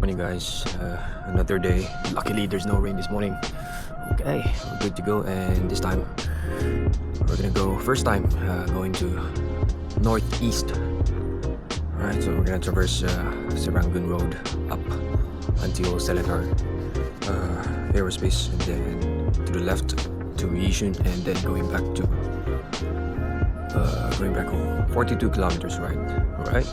Morning guys, another day. Luckily there's no rain this morning. Okay, we're good to go, and this time we're gonna go first time going to northeast. Alright, so we're gonna traverse Serangoon Road up until Seletar Aerospace, and then to the left to Yishun, and then going back home. 42 kilometers, right? Alright,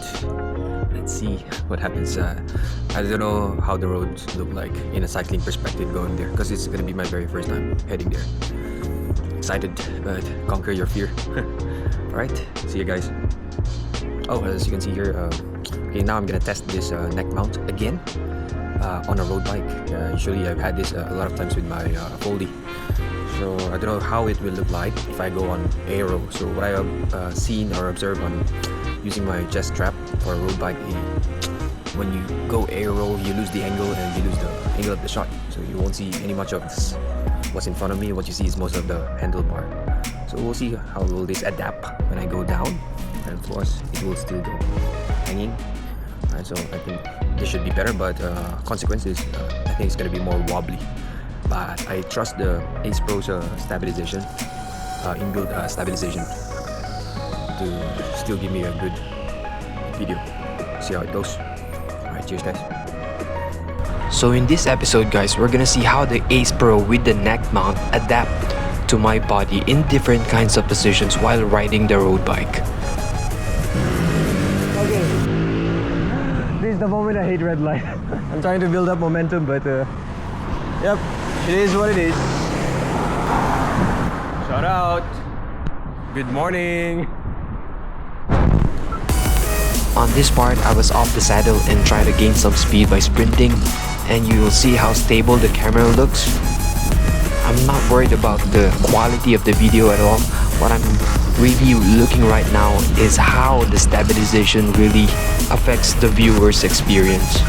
let's see what happens. I don't know how the roads look like in a cycling perspective going there, because it's gonna be my very first time heading there. Excited, but conquer your fear. Alright, see you guys. Oh, as you can see here, okay, now I'm gonna test this neck mount again on a road bike. Usually I've had this a lot of times with my Foldy, so I don't know how it will look like if I go on aero. So what I have seen or observed on using my chest strap for a road bike, when you go aero, you lose the angle and you lose the angle of the shot, so you won't see any much of this. What's in front of me, what you see is most of the handlebar. So we'll see how will this adapt when I go down, and of course it will still go hanging. Alright, so I think this should be better, but consequences, I think it's gonna be more wobbly. But I trust the Ace Pro's stabilization, inbuilt stabilization, to still give me a good video. See how it goes. Alright, cheers guys. So in this episode guys, we're gonna see how the Ace Pro with the neck mount adapt to my body in different kinds of positions while riding the road bike. Okay, this is the moment I hate red light. I'm trying to build up momentum, but yep, it is what it is. Shout out. Good morning. On this part, I was off the saddle and tried to gain some speed by sprinting, and you will see how stable the camera looks. I'm not worried about the quality of the video at all. What I'm really looking right now is how the stabilization really affects the viewer's experience.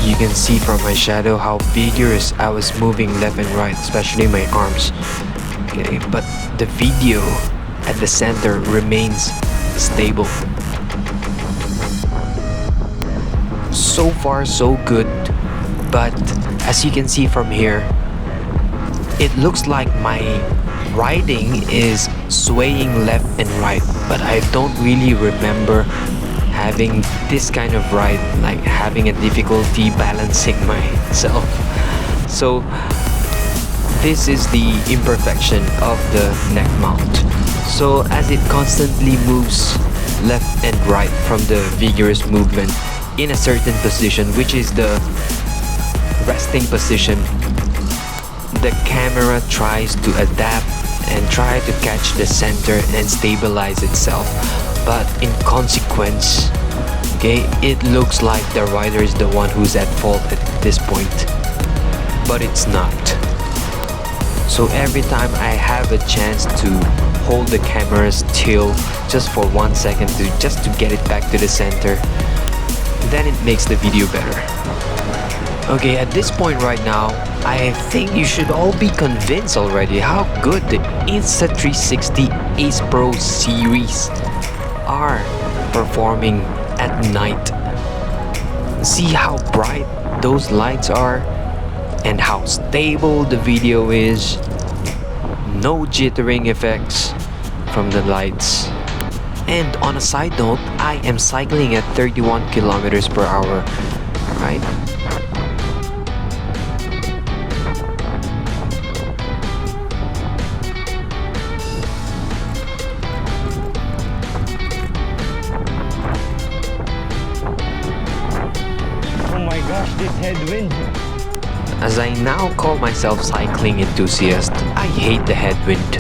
You can see from my shadow how vigorous I was moving left and right, especially my arms. Okay, but the video at the center remains stable. So far so good, but as you can see from here, it looks like my riding is swaying left and right, but I don't really remember having this kind of ride, like having a difficulty balancing myself. So this is the imperfection of the neck mount. So as it constantly moves left and right from the vigorous movement in a certain position, which is the resting position, the camera tries to adapt and try to catch the center and stabilize itself. But in consequence, okay, it looks like the rider is the one who's at fault at this point, but it's not. So every time I have a chance to hold the camera still just for 1 second just to get it back to the center, then it makes the video better. Okay, at this point right now, I think you should all be convinced already how good the Insta360 Ace Pro series are performing at night. See how bright those lights are and how stable the video is. No jittering effects from the lights. And on a side note, I am cycling at 31 kilometers per hour, right? This headwind. As I now call myself cycling enthusiast, I hate the headwind.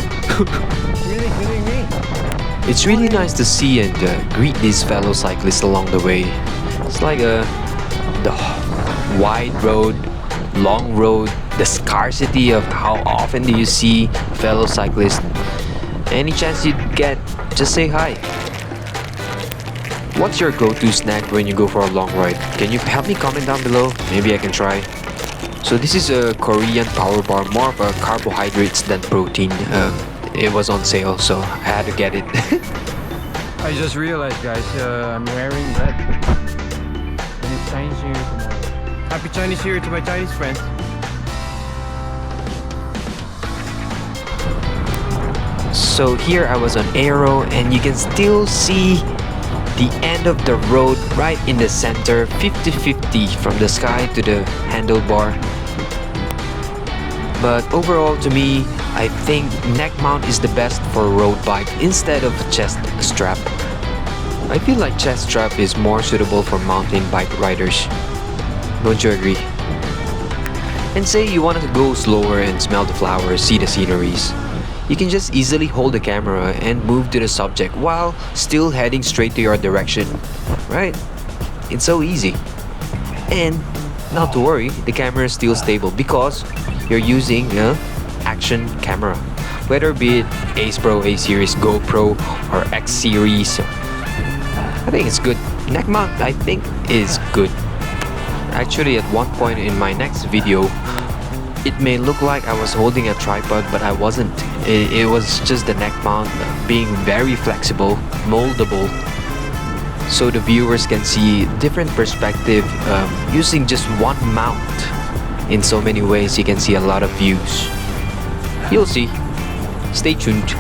Really kidding me? It's really nice to see and greet these fellow cyclists along the way. It's like the wide road, long road, the scarcity of how often do you see fellow cyclists Any chance you get, just say hi. What's your go-to snack when you go for a long ride? Can you help me comment down below? Maybe I can try. So this is a Korean power bar, more of a carbohydrates than protein. It was on sale, so I had to get it. I just realized, guys, I'm wearing red. And it's Chinese New Year tomorrow. Happy Chinese New Year to my Chinese friends. So here I was on Aero, and you can still see the end of the road right in the center, 50-50 from the sky to the handlebar. But overall, to me, I think neck mount is the best for a road bike instead of a chest strap. I feel like chest strap is more suitable for mountain bike riders. Don't you agree? And say you want to go slower and smell the flowers, see the sceneries. You can just easily hold the camera and move to the subject while still heading straight to your direction, right? It's so easy. And not to worry, the camera is still stable because you're using an action camera. Whether be it Ace Pro, A Series, GoPro, or X Series, I think it's good. Neck mount, I think, is good. Actually, at one point in my next video, it may look like I was holding a tripod, but I wasn't. It was just the neck mount being very flexible, moldable, so the viewers can see different perspective using just one mount. In so many ways, you can see a lot of views. You'll see. Stay tuned.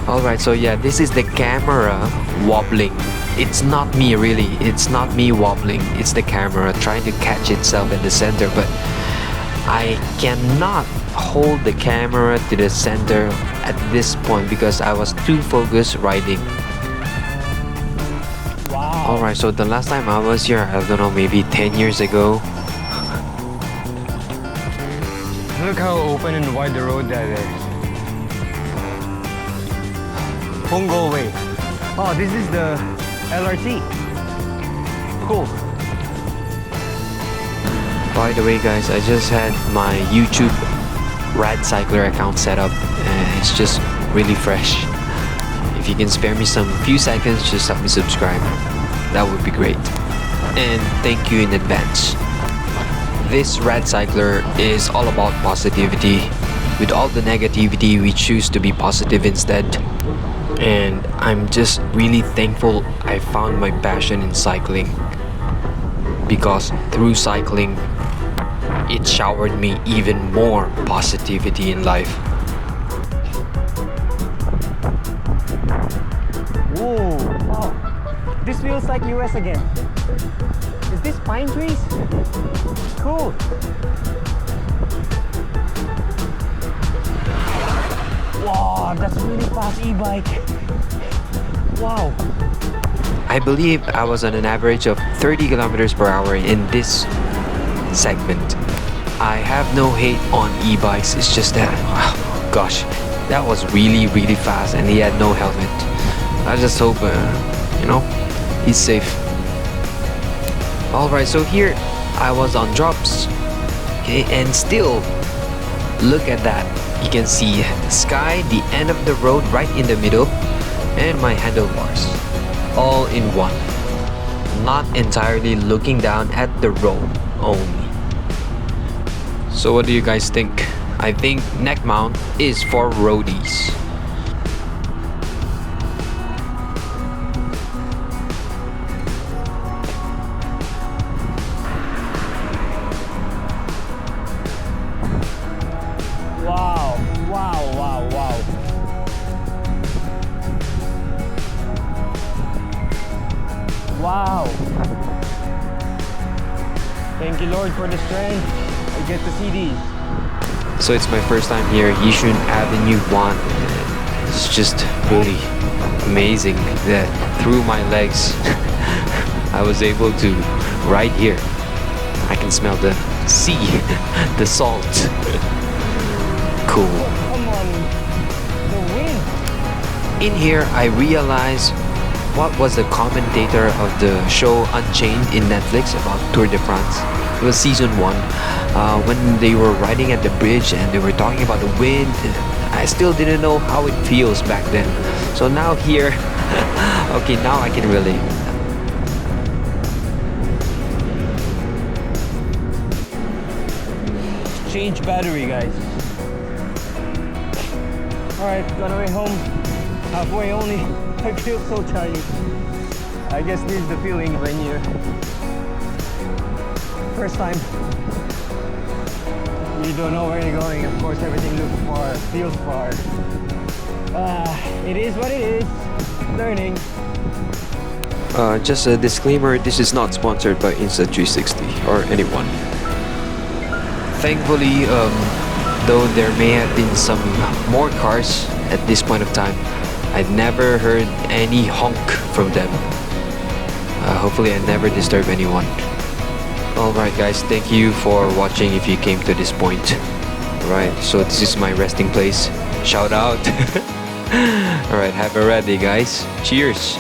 Alright, so yeah, this is the camera wobbling. It's not me really, it's not me wobbling, it's the camera trying to catch itself at the center, but I cannot hold the camera to the center at this point because I was too focused riding. Wow. Alright, so the last time I was here, I don't know, maybe 10 years ago. Look how open and wide the road that is. Punggol Way. Oh, this is the LRT. Cool. By the way guys, I just had my YouTube Rad Cycler account set up and it's just really fresh. If you can spare me some few seconds, just help me subscribe. That would be great. And thank you in advance. This Rad Cycler is all about positivity. With all the negativity, we choose to be positive instead. And I'm just really thankful I found my passion in cycling. Because through cycling, it showered me even more positivity in life. Whoa, wow. This feels like US again. Is this pine trees? Cool. Wow, that's a really fast e-bike. Wow. I believe I was on an average of 30 kilometers per hour in this segment. I have no hate on e-bikes, it's just that, gosh, that was really fast and he had no helmet. I just hope, he's safe. Alright, so here I was on drops, okay, and still, look at that. You can see the sky, the end of the road right in the middle, and my handlebars, all in one. Not entirely looking down at the road only. So what do you guys think? I think neck mount is for roadies. Wow, wow, wow, wow. Wow. Thank you, Lord, for the strength. I get to see these. So it's my first time here, Yishun Avenue 1. It's just really amazing that through my legs I was able to ride here. I can smell the sea, the salt. Cool. Come on, the wind. In here, I realized what was the commentator of the show Unchained in Netflix about Tour de France. It was season 1 when they were riding at the bridge and they were talking about the wind. I still didn't know how it feels back then. So now here, okay, now I can relate. Change battery, guys. Alright, gonna way home. Halfway only. I feel so tired. I guess this is the feeling when you're first time. You don't know where you're going. Of course, everything looks far, feels far. It is what it is. Learning. Just a disclaimer, this is not sponsored by Insta360 or anyone. Thankfully, though there may have been some more cars at this point of time, I'd never heard any honk from them. Hopefully I never disturb anyone. Alright guys, thank you for watching if you came to this point. Alright, so this is my resting place. Shout out! Alright, have a ready guys. Cheers!